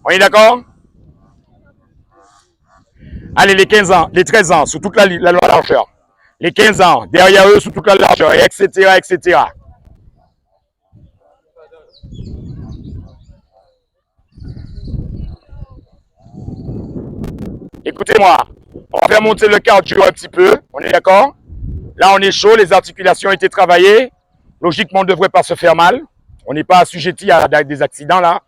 On est d'accord? Allez, les 15 ans, les 13 ans, sous toute la largeur. Les 15 ans, derrière eux, sous toute la largeur, etc., etc. Écoutez-moi, on va faire monter le cardio un petit peu, on est d'accord? Là, on est chaud, les articulations ont été travaillées. Logiquement, on ne devrait pas se faire mal. On n'est pas assujetti à des accidents, là.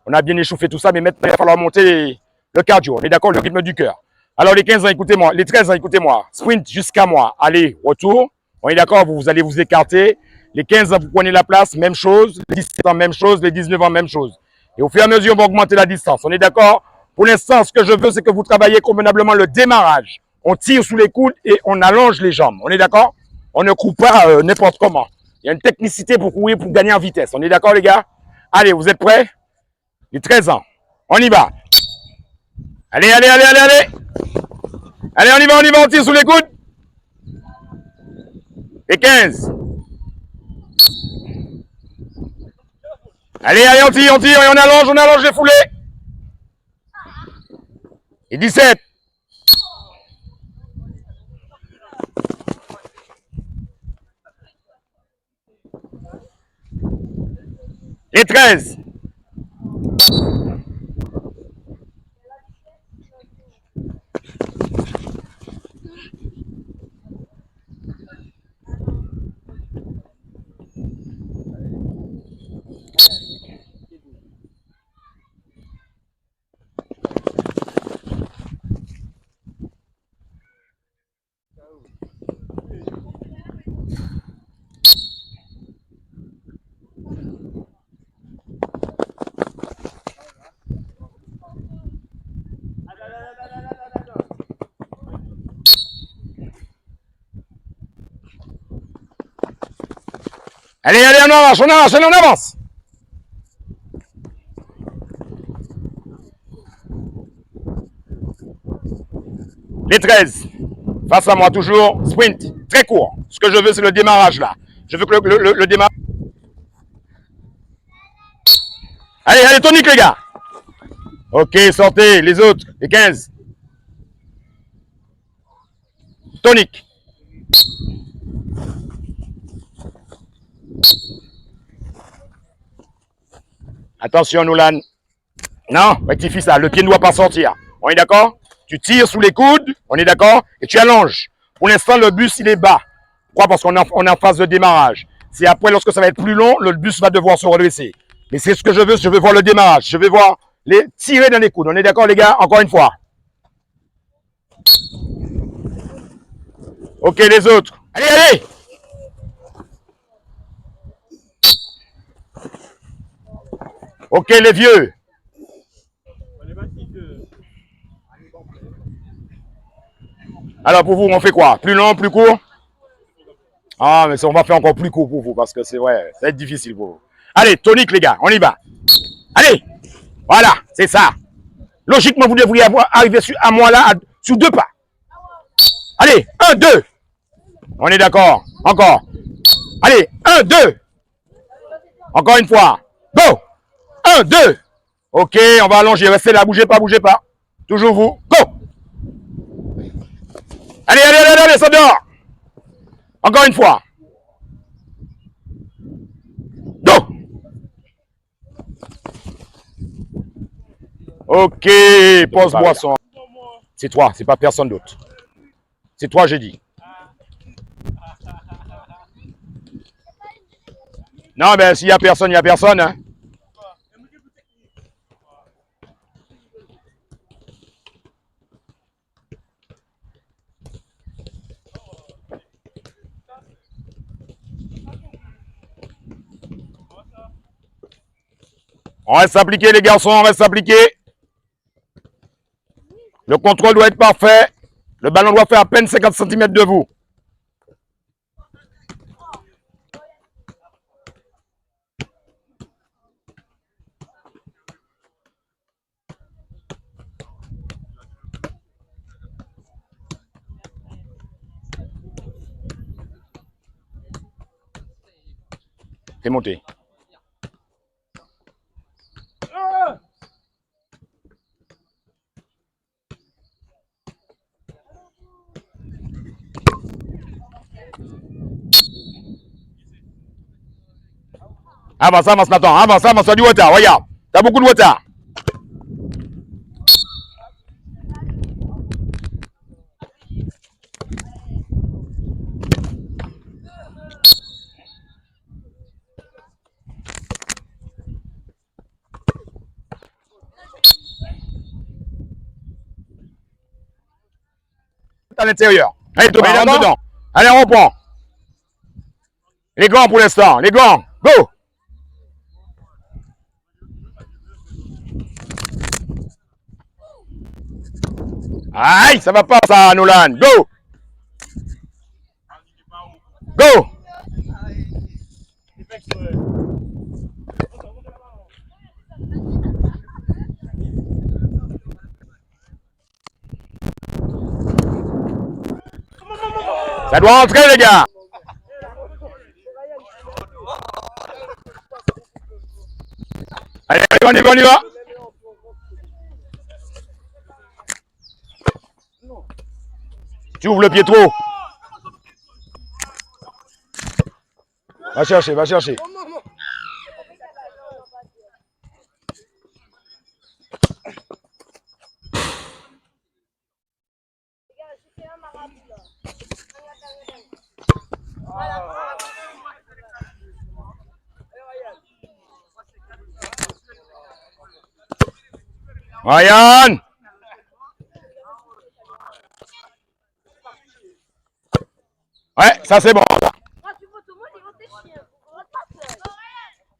On a bien échauffé tout ça, mais maintenant, il va falloir monter le cardio. On est d'accord, le rythme du cœur. Alors, les 15 ans, écoutez-moi. Les 13 ans, écoutez-moi. Sprint jusqu'à moi. Allez, retour. On est d'accord, vous allez vous écarter. Les 15 ans, vous prenez la place, même chose. Les 17 ans, même chose. Les 19 ans, même chose. Et au fur et à mesure, on va augmenter la distance. On est d'accord? Pour l'instant, ce que je veux, c'est que vous travaillez convenablement le démarrage. On tire sous les coudes et on allonge les jambes. On est d'accord? On ne court pas n'importe comment. Il y a une technicité pour courir, pour gagner en vitesse. On est d'accord, les gars? Allez, vous êtes prêts? Les 13 ans. On y va. Allez, allez, allez, allez, allez. Allez, on tire sous les coudes. Et 15. Allez, allez, on tire, et on allonge les foulées. Et 17. Les 13. Allez, allez, on avance. Les 13. Face à moi, toujours. Sprint. Très court. Ce que je veux, c'est le démarrage, là. Je veux que le démarrage... Allez, allez, tonique, les gars. Ok, sortez. Les autres. Les 15. Tonique. Attention, Nolan. Non, rectifie ça. Le pied ne doit pas sortir. On est d'accord? Tu tires sous les coudes. On est d'accord? Et tu allonges. Pour l'instant, le bus, il est bas. Pourquoi? Parce qu'on est en phase de démarrage. C'est après, lorsque ça va être plus long, le bus va devoir se redresser. Mais c'est ce que je veux. Je veux voir le démarrage. Je veux voir les tirer dans les coudes. On est d'accord, les gars? Encore une fois. Ok, les autres. Allez, allez! Ok, les vieux. Alors, pour vous, on fait quoi? Plus long, plus court? Ah, mais on va faire encore plus court pour vous, parce que c'est vrai, ça va être difficile pour vous. Allez, tonique, les gars, on y va. Allez! Voilà, c'est ça. Logiquement, vous devriez arriver à moi là, sur 2 pas. Allez, 1, 2. On est d'accord. Encore. Allez, 1, 2. Encore une fois. Go. 1, 2. Ok, on va allonger. Restez là, bougez pas, bougez pas. Toujours vous. Go. Allez, allez, allez, allez, ça dehors. Encore une fois. Go. Ok, pause boisson. C'est toi, c'est pas personne d'autre. C'est toi, j'ai dit. Non, ben s'il y a personne, il y a personne. Hein. On reste appliqué, les garçons, on reste appliqué. Le contrôle doit être parfait. Le ballon doit faire à peine 50 cm de vous. T'es monté. Avance, avance, Nathan. Avance, avance. Tu as du retard. Regarde. Tu as beaucoup de retard. À l'intérieur. Allez, Thomas, rentre dedans. Allez, on reprend. Les gants pour l'instant. Les gants. Go. Aïe, ça va pas ça, Nolan. Go. Go. Ça doit rentrer, les gars. Allez, on y va, on y va. Tu ouvres le pied trop. Va chercher, va chercher. Ryan. Ouais, ça c'est bon.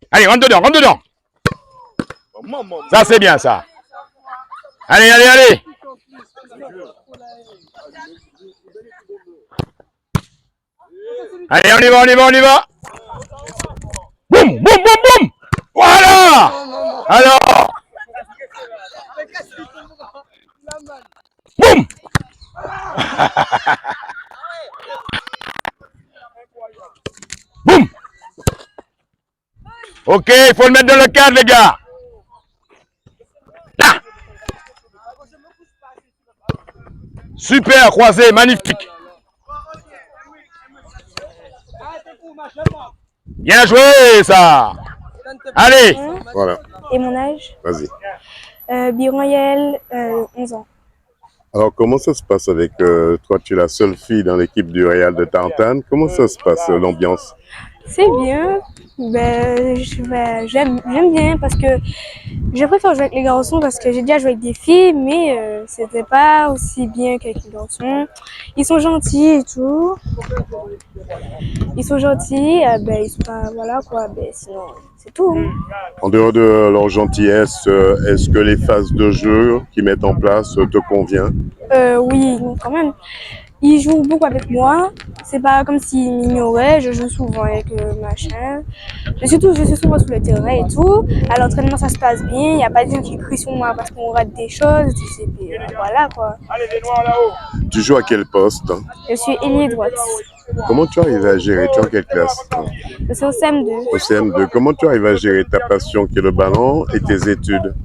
Allez, rentre dedans, rentre dedans. Ça c'est bien ça. Allez, allez, allez. Allez, on y va, on y va, on y va. Boum, boum, boum, boum. Voilà. Alors. Boum. Boum. Ok, il faut le mettre dans le cadre, les gars. Là. Super, croisé, magnifique. Bien joué, ça. Allez. Voilà. Et mon âge? Vas-y. Biroyel, 11 ans. Alors, comment ça se passe avec toi? Tu es la seule fille dans l'équipe du Real de Tartane. Comment ça se passe, l'ambiance? C'est bien. J'aime bien parce que je préfère jouer avec les garçons parce que j'ai déjà joué avec des filles, mais c'était pas aussi bien qu'avec les garçons. Ils sont gentils et tout. Ils sont gentils, ils sont pas, voilà quoi, sinon c'est tout. Hein. En dehors de leur gentillesse, est-ce que les phases de jeu qu'ils mettent en place te conviennent? Oui, quand même. Ils jouent beaucoup avec moi. C'est pas comme s'ils m'ignoraient. Je joue souvent avec machin. Mais surtout, je suis souvent sur le terrain et tout. À l'entraînement, ça se passe bien. Il n'y a pas de gens qui crient sur moi parce qu'on rate des choses. Voilà quoi. Tu joues à quel poste? Je suis ailier droite. Comment tu arrives à gérer? Tu es en quelle classe? Je suis au CM2. Au CM2. Comment tu arrives à gérer ta passion qui est le ballon et tes études?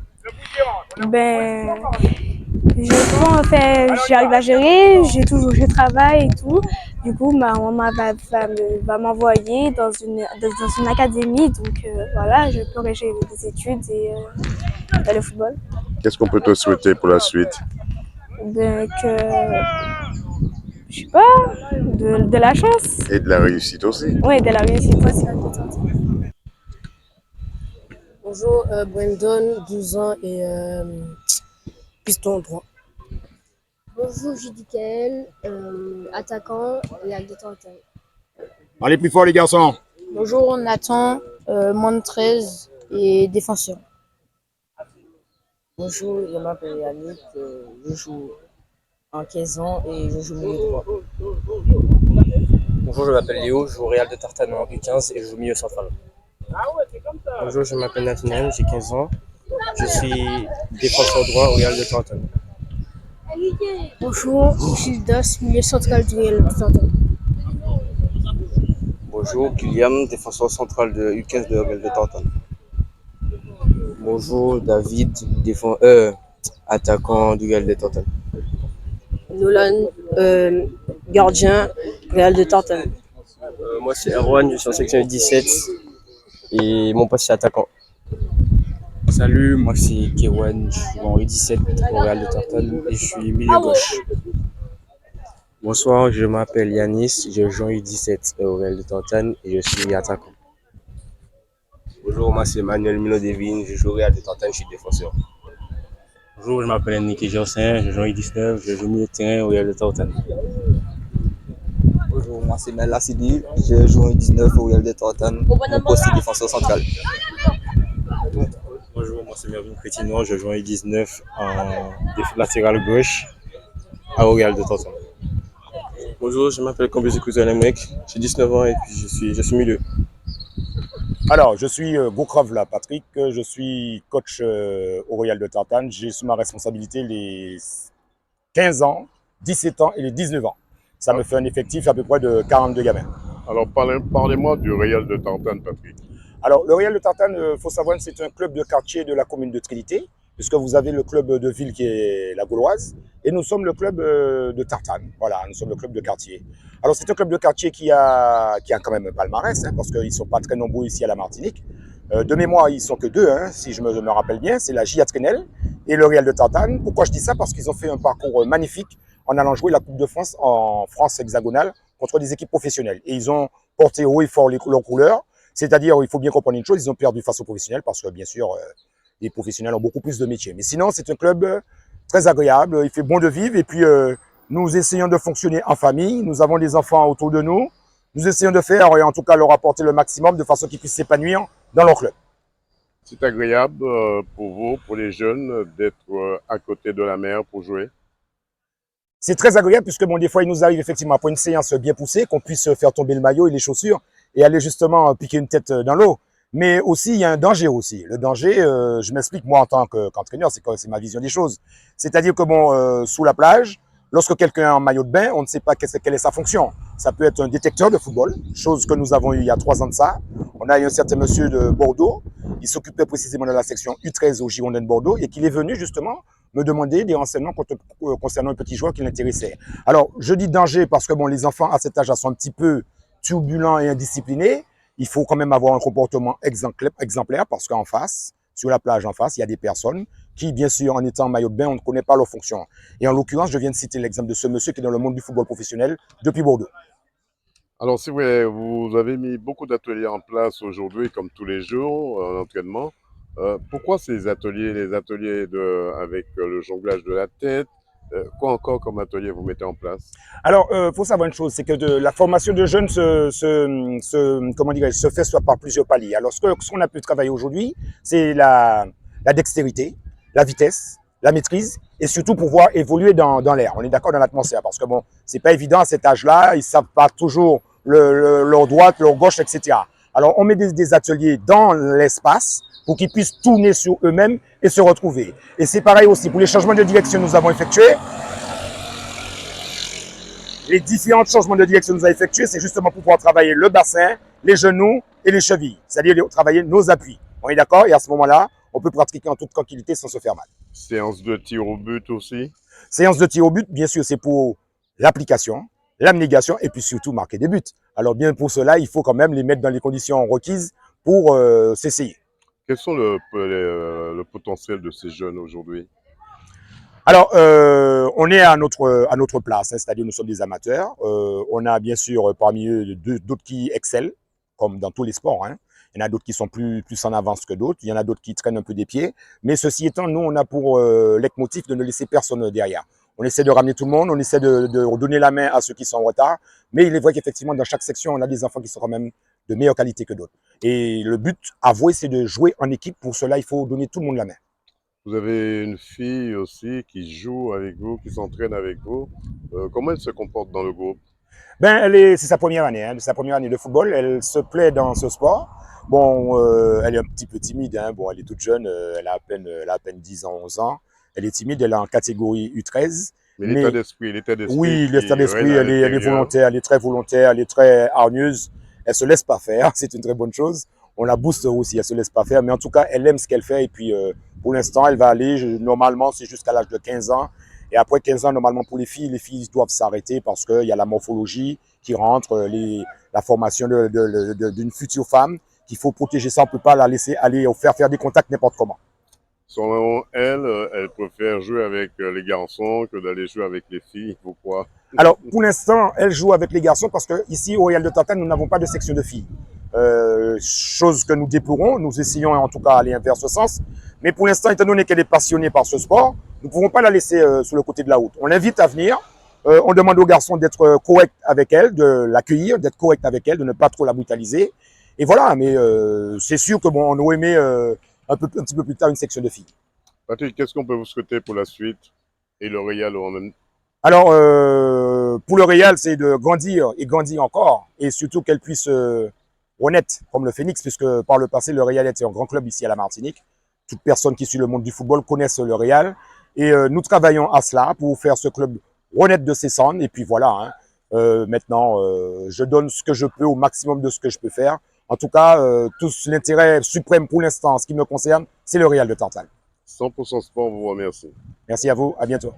J'arrive à gérer, je travaille et tout. Du coup, ma maman va m'envoyer dans une académie. Donc voilà, je peux gérer des études et le football. Qu'est-ce qu'on peut te souhaiter pour la suite? Je sais pas, de la chance. Et de la réussite aussi. Oui, de la réussite aussi. Bonjour, Brandon, 12 ans et piston droit. Bonjour, Judicaël, attaquant et avec de Tartane. Allez plus fort, les garçons. Bonjour, Nathan, moins de 13 et défenseur. Bonjour, je m'appelle Yannick, je joue en 15 ans et je joue milieu droit. Bonjour, je m'appelle Léo, je joue au Real de Tartane en U15 et je joue milieu central. Bonjour, je m'appelle Nathaniel, j'ai 15 ans. Je suis défenseur droit au Real de Tartane. Bonjour, Gildas, milieu central du Real de Tartane. Bonjour, Guillaume, défenseur central de U15 de Real de Tartane. Bonjour, David, attaquant du Real de Tartane. Nolan, gardien, Real de Tartane. Moi, c'est Erwan, je suis en section 17 Et mon poste c'est attaquant. Salut, moi c'est Kewan, je joue en U17 au Real de Tartane et je suis milieu gauche. Bonsoir, je m'appelle Yanis, je joue en U17 au Real de Tartane et je suis attaquant. Bonjour, moi c'est Manuel Milo Devine, je joue au Real de Tartane, je suis défenseur. Bonjour, je m'appelle Enrique Gersin, je joue en U19, je joue milieu de terrain au Real de Tartane. Bonjour, moi c'est Mel Lassidi, je joue en 19 au Real de Tartane, mon poste est défenseur central. Bonjour, moi c'est Mervin Crétino, je joue en U19 en latéral gauche au Real de Tartane. Bonjour, je m'appelle Kambézi Kouzalemrek, j'ai 19 ans et puis je suis milieu. Alors, je suis Gokrav là, Patrick, je suis coach au Royal de Tartane. J'ai sous ma responsabilité les 15 ans, 17 ans et les 19 ans. Ça me fait un effectif à peu près de 42 gamins. Alors, parlez-moi du Real de Tartane, Patrick. Alors, le Royal de Tartane, faut savoir que c'est un club de quartier de la commune de Trinité, puisque vous avez le club de ville qui est la Gauloise, et nous sommes le club de Tartane. Voilà, nous sommes le club de quartier. Alors, c'est un club de quartier qui a quand même un palmarès, hein, parce qu'ils ne sont pas très nombreux ici à la Martinique. De mémoire, ils ne sont que deux, hein, si je me rappelle bien, c'est la J.A. Trenel et le Real de Tartane. Pourquoi je dis ça? Parce qu'ils ont fait un parcours magnifique en allant jouer la Coupe de France en France hexagonale contre des équipes professionnelles. Et ils ont porté haut et fort leurs couleurs. C'est-à-dire, il faut bien comprendre une chose, ils ont perdu face aux professionnels parce que, bien sûr, les professionnels ont beaucoup plus de métiers. Mais sinon, c'est un club très agréable, il fait bon de vivre. Et puis, nous essayons de fonctionner en famille. Nous avons des enfants autour de nous. Nous essayons de faire, et en tout cas, leur apporter le maximum de façon qu'ils puissent s'épanouir dans leur club. C'est agréable pour vous, pour les jeunes, d'être à côté de la mer pour jouer? C'est très agréable puisque, bon, des fois, il nous arrive effectivement, après une séance bien poussée, qu'on puisse faire tomber le maillot et les chaussures et aller justement piquer une tête dans l'eau. Mais aussi, il y a un danger aussi. Le danger, je m'explique, moi, en tant qu'entraîneur, c'est ma vision des choses. C'est-à-dire que, bon, sous la plage, lorsque quelqu'un est en maillot de bain, on ne sait pas quelle est sa fonction. Ça peut être un détecteur de football, chose que nous avons eu il y a 3 ans de ça. On a eu un certain monsieur de Bordeaux, il s'occupait précisément de la section U13 au Girondin de Bordeaux et qu'il est venu justement me demander des renseignements concernant un petit joueur qui l'intéressait. Alors, je dis danger parce que, bon, les enfants à cet âge-là sont un petit peu turbulents et indisciplinés. Il faut quand même avoir un comportement exemplaire parce qu'en face, sur la plage en face, il y a des personnes qui, bien sûr, en étant en maillot de bain, on ne connaît pas leur fonction. Et en l'occurrence, je viens de citer l'exemple de ce monsieur qui est dans le monde du football professionnel depuis Bordeaux. Alors, c'est vrai, vous avez mis beaucoup d'ateliers en place aujourd'hui, comme tous les jours, en entraînement. Pourquoi ces ateliers, les ateliers avec le jonglage de la tête? Quoi encore comme atelier vous mettez en place? Alors, faut savoir une chose, c'est que la formation de jeunes se fait soit par plusieurs paliers. Alors, ce qu'on a pu travailler aujourd'hui, c'est la dextérité, la vitesse, la maîtrise et surtout pouvoir évoluer dans l'air. On est d'accord, dans l'atmosphère, parce que bon, c'est pas évident à cet âge-là, ils savent pas toujours leur droite, leur gauche, etc. Alors, on met des ateliers dans l'espace pour qu'ils puissent tourner sur eux-mêmes et se retrouver. Et c'est pareil aussi pour les changements de direction que nous avons effectués. Les différents changements de direction que nous avons effectués, c'est justement pour pouvoir travailler le bassin, les genoux et les chevilles. C'est-à-dire travailler nos appuis. On est d'accord? Et à ce moment-là, on peut pratiquer en toute tranquillité sans se faire mal. Séance de tir au but aussi? Séance de tir au but, bien sûr, c'est pour l'application, l'abnégation et puis surtout marquer des buts. Alors bien pour cela, il faut quand même les mettre dans les conditions requises pour s'essayer. Quels sont le potentiel de ces jeunes aujourd'hui? Alors, on est à notre place, hein, c'est-à-dire nous sommes des amateurs. On a bien sûr parmi eux d'autres qui excellent, comme dans tous les sports. Hein. Il y en a d'autres qui sont plus en avance que d'autres. Il y en a d'autres qui traînent un peu des pieds. Mais ceci étant, nous, on a pour leitmotiv de ne laisser personne derrière. On essaie de ramener tout le monde, on essaie de donner la main à ceux qui sont en retard. Mais il est vrai qu'effectivement, dans chaque section, on a des enfants qui sont quand même de meilleure qualité que d'autres. Et le but, avoué, c'est de jouer en équipe. Pour cela, il faut donner tout le monde la main. Vous avez une fille aussi qui joue avec vous, qui s'entraîne avec vous. Comment elle se comporte dans le groupe? Ben, c'est sa première année, hein, sa première année de football. Elle se plaît dans ce sport. Bon, elle est un petit peu timide. Hein. Bon, elle est toute jeune. Elle a à peine 10 ans, 11 ans. Elle est timide. Elle est en catégorie U13. Mais l'état d'esprit. Oui, l'état d'esprit. Elle est volontaire. Elle est très volontaire. Elle est très hargneuse. Elle se laisse pas faire. C'est une très bonne chose. On la booste aussi. Elle se laisse pas faire. Mais en tout cas, elle aime ce qu'elle fait. Et puis, pour l'instant, elle va aller. Normalement, c'est jusqu'à l'âge de 15 ans. Et après 15 ans, normalement, pour les filles doivent s'arrêter parce qu'il y a la morphologie qui rentre, la formation d'une future femme qu'il faut protéger ça. On ne peut pas la laisser aller faire des contacts n'importe comment. Selon elle, elle préfère jouer avec les garçons que d'aller jouer avec les filles. Pourquoi? Alors, pour l'instant, elle joue avec les garçons parce que ici, au Royal de Tantane, nous n'avons pas de section de filles. Chose que nous déplorons, nous essayons en tout cas aller vers ce sens. Mais pour l'instant, étant donné qu'elle est passionnée par ce sport, nous ne pouvons pas la laisser sur le côté de la route. On l'invite à venir. On demande aux garçons d'être corrects avec elle, de l'accueillir, d'être corrects avec elle, de ne pas trop la brutaliser. Et voilà, mais c'est sûr que bon, on aurait aimé un petit peu plus tard une section de filles. Patrick, qu'est-ce qu'on peut vous souhaiter pour la suite et le Real en même temps? Alors, pour le Real, c'est de grandir et grandir encore, et surtout qu'elle puisse renaître comme le Phénix, puisque par le passé, le Real était un grand club ici à la Martinique. Toute personne qui suit le monde du football connaissent le Real, et nous travaillons à cela pour faire ce club renaître de ses cendres, et puis voilà. Maintenant, je donne ce que je peux au maximum de ce que je peux faire. En tout cas, l'intérêt suprême pour l'instant, en ce qui me concerne, c'est le Real de Tantale. 100% Sport vous remercie. Merci à vous, à bientôt.